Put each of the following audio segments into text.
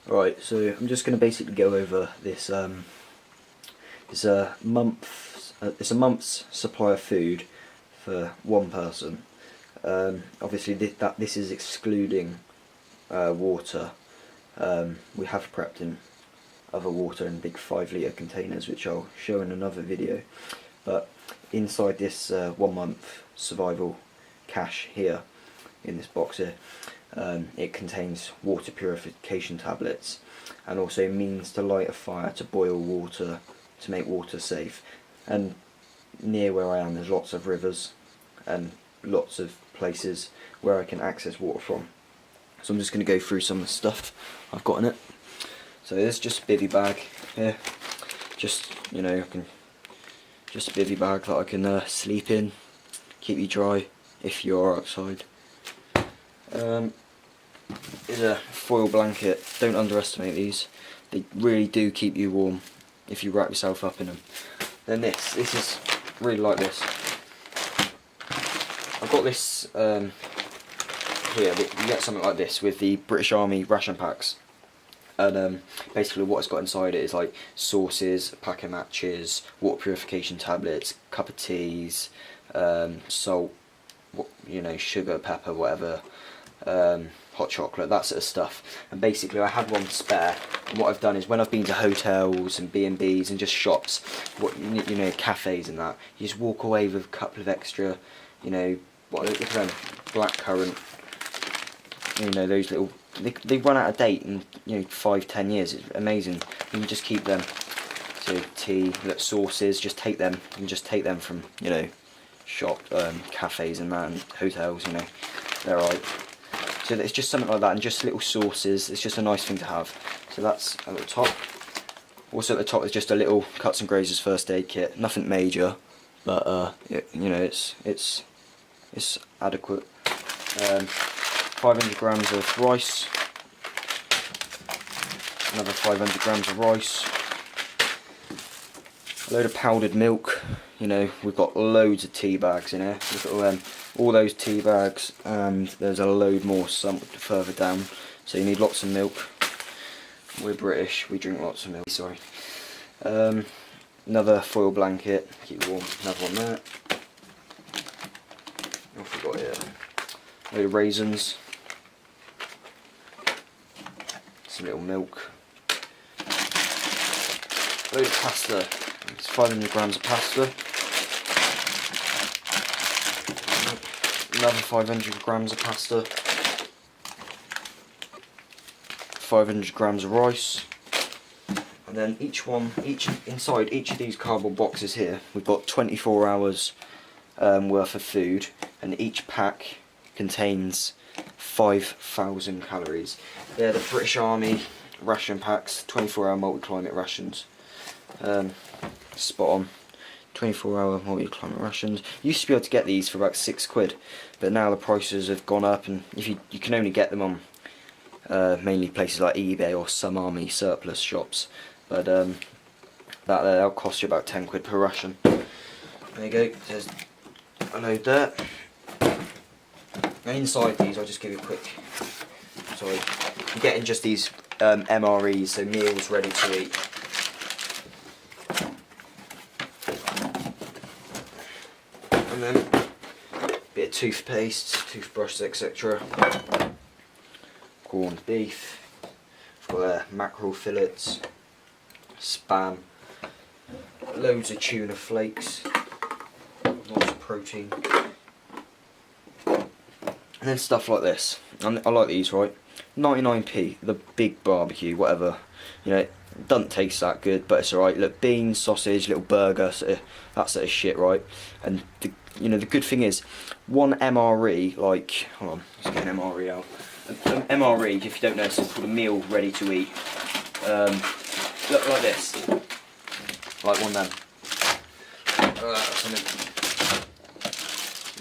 Right, so I'm just going to basically go over this. It's a month's supply of food for one person. Obviously, this is excluding water. We have prepped in other water in big 5 litre containers, which I'll show in another video. But inside this 1 month survival cache here, in this box here, it contains water purification tablets and also means to light a fire to boil water to make water safe. And near where I am there's lots of rivers and lots of places where I can access water from. So I'm just going to go through some of the stuff I've got in it. So this is just a bivvy bag here, just, you know, just a bivvy bag that I can sleep in, keep you dry if you're outside. Is a foil blanket. Don't underestimate these. They really do keep you warm if you wrap yourself up in them. Then this is really like this. I've got this here. You get something like this with the British Army ration packs, and basically what it's got inside it is like sauces, a pack of matches, water purification tablets, cup of teas, salt, you know, sugar, pepper, whatever. Hot chocolate, that sort of stuff. And basically I had one spare, and what I've done is when I've been to hotels and B&Bs and just shops, you know, cafes and that, you just walk away with a couple of extra, you know, what, look at them, blackcurrant, you know, those little, they run out of date in, you know, 5-10 years. It's amazing. You can just keep them. So tea, look, sauces, just take them. You can just take them from, you know, shop, cafes and that, and hotels, you know, they're right. So it's just something like that, and just little sauces. It's just a nice thing to have. So that's at the top. Also at the top is just a little Cuts and Grazers first aid kit. Nothing major, but you know, it's adequate. 500 grams of rice. Another 500 grams of rice. A load of powdered milk. You know, we've got loads of tea bags in here. Look at all them. All those tea bags, and there's a load more some further down. So you need lots of milk. We're British, we drink lots of milk. Sorry. Another foil blanket, keep warm. Another one there. I forgot here. A load of raisins. Some little milk. A load of pasta. It's 500 grams of pasta. Another 500 grams of pasta, 500 grams of rice, and then inside each of these cardboard boxes here, we've got 24 hours worth of food, and each pack contains 5,000 calories. They're the British Army ration packs, 24-hour multi-climate rations. Spot on. 24-hour multi-climate rations. Used to be able to get these for about £6, but now the prices have gone up, and if you can only get them on mainly places like eBay or some army surplus shops. But that'll cost you about £10 per ration. There you go. There's a load there. Now inside these, I'll just give you a quick. Sorry, you're getting just these MREs, so meals ready to eat. And then a bit of toothpaste, toothbrushes, etc. Corned beef. We've got mackerel fillets, spam, loads of tuna flakes, lots of protein, and then stuff like this. I like these, right? 99p, the big barbecue, whatever. You know, it doesn't taste that good, but it's alright. Look, beans, sausage, little burger, that sort of shit, right? And you know, the good thing is, one MRE, like, hold on, let's get an MRE out. An MRE, if you don't know, it's called a meal ready to eat. Look like this, like one of them. Look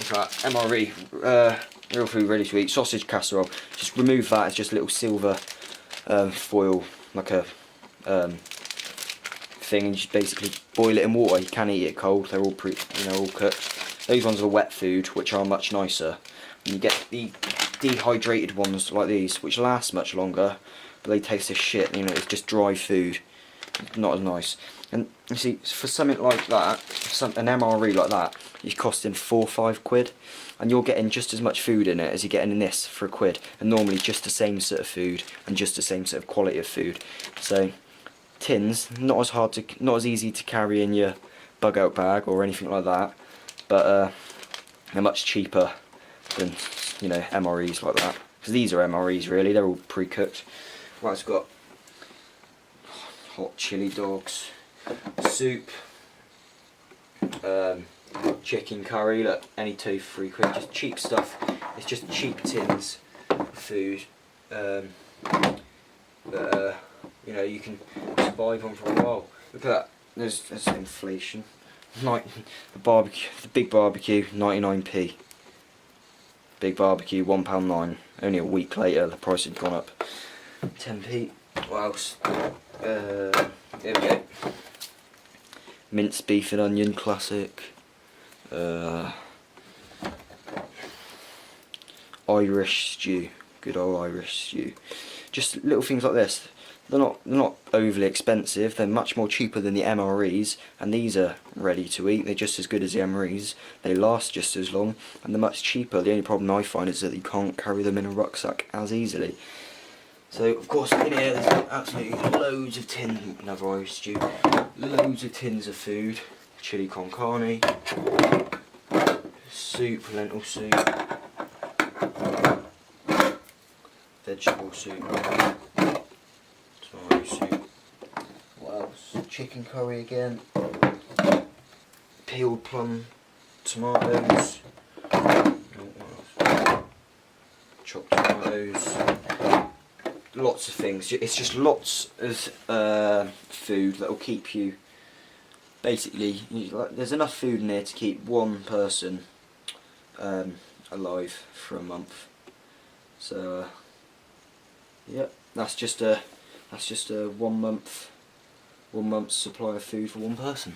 at that, MRE, real food ready to eat, sausage casserole. Just remove that, it's just a little silver foil, like a thing, and you just basically boil it in water. You can eat it cold, they're all all cooked. Those ones are wet food, which are much nicer. And you get the dehydrated ones like these, which last much longer, but they taste as shit. You know, it's just dry food, not as nice. And you see, for something like that, an MRE like that, it's costing £4 or £5, and you're getting just as much food in it as you're getting in this for £1, and normally just the same sort of food and just the same sort of quality of food. So tins, not as easy to carry in your bug out bag or anything like that, but they're much cheaper than, you know, MREs like that, because these are MREs really, they're all pre-cooked. Right, it's got hot chili dogs, soup, chicken curry, look, any two for £3, just cheap stuff. It's just cheap tins of food that you know, you can survive on for a while. Look at that, there's inflation. Like the big barbecue, 99p. Big barbecue, £1.9. Only a week later, the price had gone up 10p. What else? Here we go. Minced beef and onion, classic. Irish stew, good old Irish stew. Just little things like this. They're not overly expensive. They're much more cheaper than the MREs, and these are ready to eat. They're just as good as the MREs. They last just as long, and they're much cheaper. The only problem I find is that you can't carry them in a rucksack as easily. So of course in here there's absolutely loads of tins. Another Irish stew. Loads of tins of food. Chili con carne. Soup, lentil soup. Vegetable soup. Tomato soup. What else? Chicken curry again. Peeled plum tomatoes. Chopped tomatoes. Lots of things. It's just lots of food that will keep you. Basically, there's enough food in there to keep one person alive for a month. So yeah, that's just a 1 month's supply of food for one person.